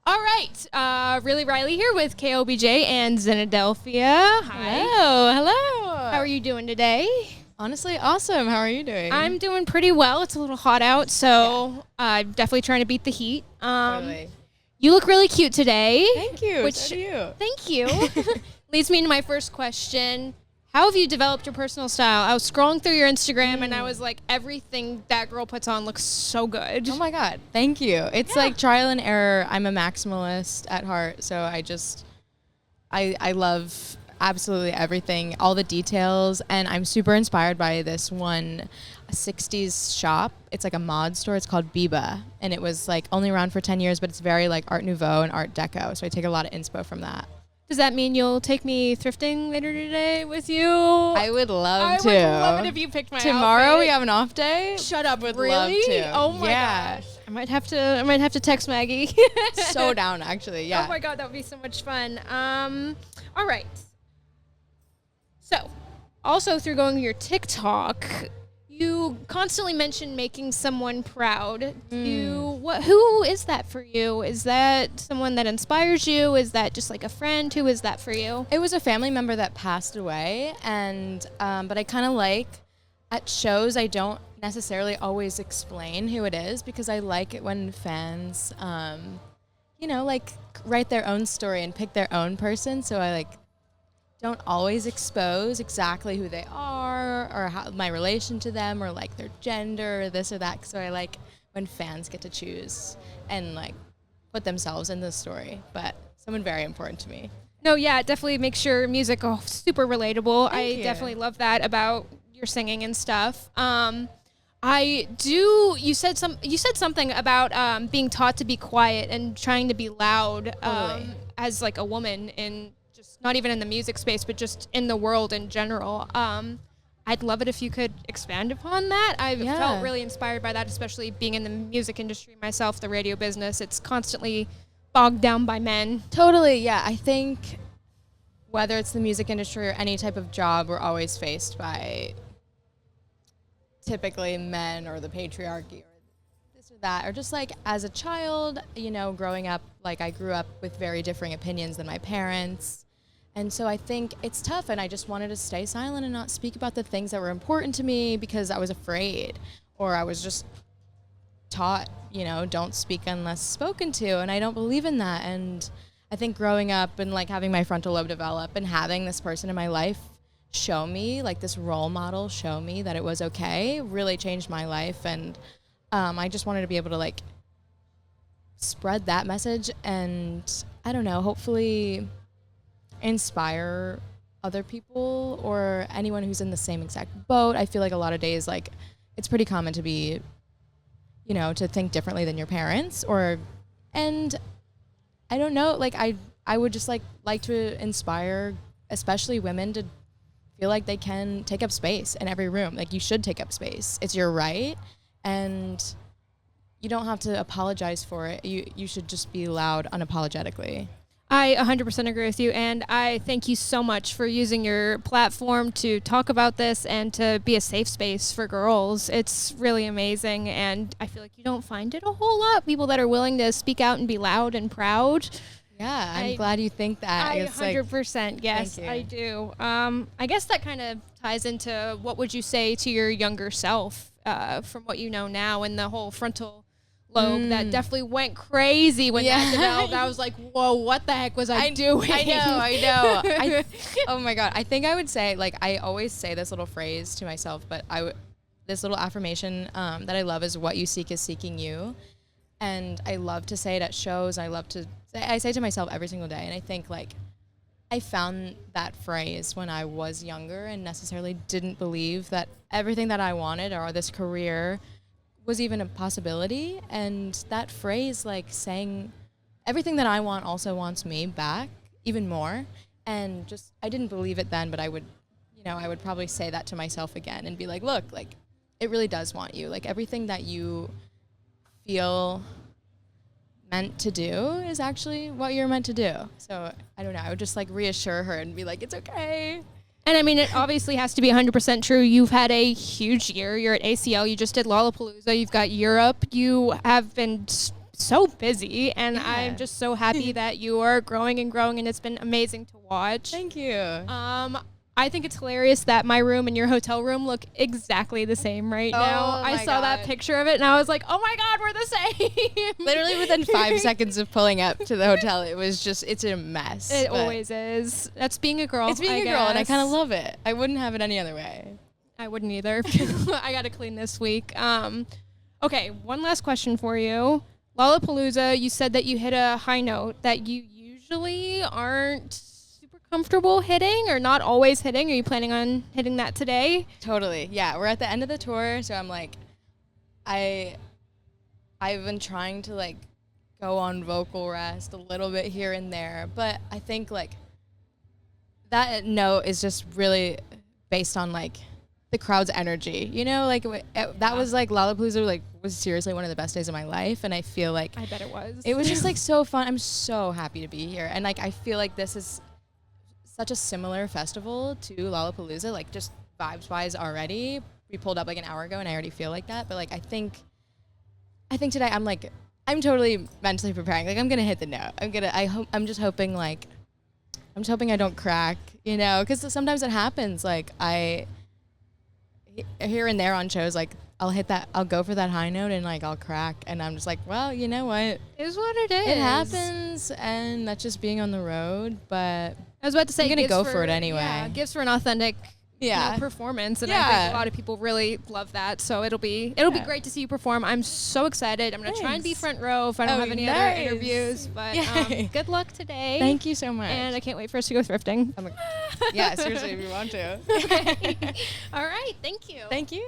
All right. Really Riley here with KLBJ and Zinadelphia. Hi. Hello. How are you doing today? Honestly, awesome. How are you doing? I'm doing pretty well. It's a little hot out, so I'm definitely trying to beat the heat. Totally. You look really cute today. Thank you. Which, so do you. Thank you. Leads me into my first question. How have you developed your personal style? I was scrolling through your Instagram and I was like, everything that girl puts on looks so good. Oh my God. Thank you. It's like trial and error. I'm a maximalist at heart, so I love absolutely everything, all the details, and I'm super inspired by this one 60s shop. It's like a mod store. It's called Biba, and it was like only around for 10 years, but it's very like Art Nouveau and Art Deco, so I take a lot of inspo from that. Does that mean you'll take me thrifting later today with you? I would love to. I would love it if you picked my Tomorrow outfit. we have an off day. Shut up. Would really? love to. Oh my gosh. I might have to text Maggie. So down, actually. Yeah. Oh my God, that would be so much fun. All right. So, also through going to your TikTok, you constantly mention making someone proud. Who is that for you? Is that someone that inspires you? Is that just like a friend? Who is that for you? It was a family member that passed away, and but I kind of like at shows I don't necessarily always explain who it is because I like it when fans, like write their own story and pick their own person. So I don't always expose exactly who they are or how my relation to them or like their gender or this or that. So I like when fans get to choose and like put themselves in the story, but someone very important to me. No, yeah, it definitely makes your music super relatable. Thank you. Definitely love that about your singing and stuff. You said something about being taught to be quiet and trying to be loud Totally. as like a woman in just not even in the music space, but just in the world in general. I'd love it if you could expand upon that. I've felt really inspired by that, especially being in the music industry myself, the radio business. It's constantly bogged down by men. Totally, yeah. I think whether it's the music industry or any type of job, we're always faced by typically men or the patriarchy or this or that, or just like as a child, growing up, like I grew up with very differing opinions than my parents. And so I think it's tough, and I just wanted to stay silent and not speak about the things that were important to me because I was afraid, or I was just taught, don't speak unless spoken to, and I don't believe in that. And I think growing up and like having my frontal lobe develop and having this person in my life show me, like this role model show me that it was okay, really changed my life. And I just wanted to be able to like spread that message and, I don't know, hopefully inspire other people or anyone who's in the same exact boat. I feel like a lot of days, like, it's pretty common to be, to think differently than your parents, and I don't know, like, I would just like to inspire, especially women, to feel like they can take up space in every room. Like, you should take up space. It's your right, and you don't have to apologize for it. You should just be loud unapologetically. I 100% agree with you, and I thank you so much for using your platform to talk about this and to be a safe space for girls. It's really amazing, and I feel like you don't find it a whole lot, people that are willing to speak out and be loud and proud. Yeah, I'm glad you think that. I 100%, yes, I do. I guess that kind of ties into what would you say to your younger self from what you know now and the whole frontal lobe that definitely went crazy when that developed. I was like, whoa, what the heck was I doing? I know. Oh my God. I think I would say, like, I always say this little phrase to myself, but this little affirmation that I love is, what you seek is seeking you. And I love to say it at shows. I say to myself every single day. And I think, like, I found that phrase when I was younger and necessarily didn't believe that everything that I wanted or this career was even a possibility. And that phrase, like, saying everything that I want also wants me back even more. And just, I didn't believe it then, but I would probably say that to myself again and be like, look, like, it really does want you. Like, everything that you feel meant to do is actually what you're meant to do. So I don't know, I would just like reassure her and be like, it's okay. And I mean, it obviously has to be 100% true. You've had a huge year. You're at ACL. You just did Lollapalooza. You've got Europe. You have been so busy, and Yeah. I'm just so happy that you are growing and growing, and it's been amazing to watch. Thank you. I think it's hilarious that my room and your hotel room look exactly the same right now. I my saw that God. picture of it, and I was like, oh my God, we're the same. Literally within 5 seconds of pulling up to the hotel, it's a mess. It but always is. That's being a girl. It's being a girl, and I kind of love it. I wouldn't have it any other way. I wouldn't either. I got to clean this week. Okay, one last question for you. Lollapalooza, you said that you hit a high note that you usually aren't super comfortable hitting or not always hitting. Are you planning on hitting that today? Totally. Yeah, we're at the end of the tour, so I'm like, I've been trying to like go on vocal rest a little bit here and there, but I think like that note is just really based on like the crowd's energy, you know, like that was like Lollapalooza like was seriously one of the best days of my life, and I feel like I bet it was. It was just like so fun. I'm so happy to be here, and like I feel like this is such a similar festival to Lollapalooza, like just vibes wise already. We pulled up like an hour ago, and I already feel like that. But like I think today I'm totally mentally preparing. Like I'm gonna hit the note. I'm just hoping I don't crack, you know, because sometimes it happens. Like here and there on shows, like I'll go for that high note and like I'll crack, and I'm just like, well, you know what? Is what it is. It happens, and that's just being on the road. But I was about to say, I'm gonna go for it anyway. Yeah, gives for an authentic performance, and I think a lot of people really love that. So it'll be great to see you perform. I'm so excited. I'm gonna try and be front row if I don't have any other interviews. But good luck today. Thank you so much. And I can't wait for us to go thrifting. Yeah, seriously, if you want to. Okay. All right. Thank you. Thank you.